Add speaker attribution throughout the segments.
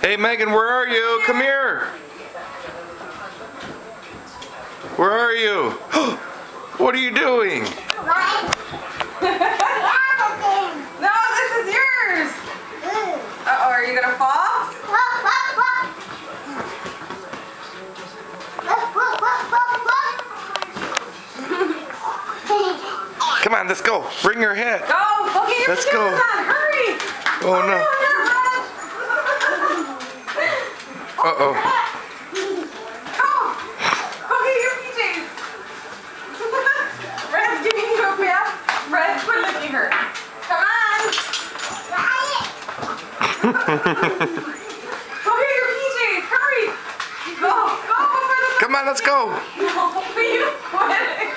Speaker 1: Hey Megan, where are you? Come here. Where are you? What are you doing?
Speaker 2: No, this is yours. Uh-oh, are you gonna fall?
Speaker 1: Come on, let's go. Bring your head.
Speaker 2: Go get your
Speaker 1: Let's go.
Speaker 2: pajamas on. Hurry.
Speaker 1: Oh no. Uh-oh.
Speaker 2: Go get your PJs. Red's giving you a bath. Red, quit licking her. Come on. Go get your PJs. Hurry. Go before the...
Speaker 1: Come on, let's go.
Speaker 2: No, you quit.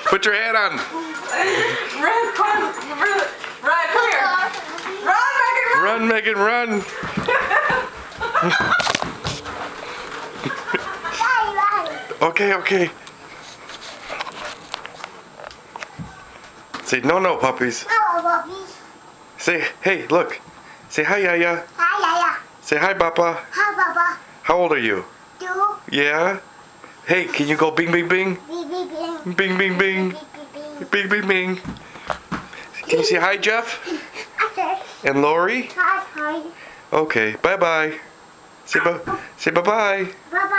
Speaker 1: Put your hat on.
Speaker 2: Red, come here. Run, Megan, run.
Speaker 1: Run, Megan, run. Okay. Say no, puppies. Say, hey, look. Say hi, Yaya. Say hi, Papa. How old are you? Yeah? Hey, can you go bing, bing, bing? Bing, bing, bing. Bing, bing, bing. Can you say hi, Jeff? And Lori? Okay, bye-bye. Say bye-bye.
Speaker 3: Bye.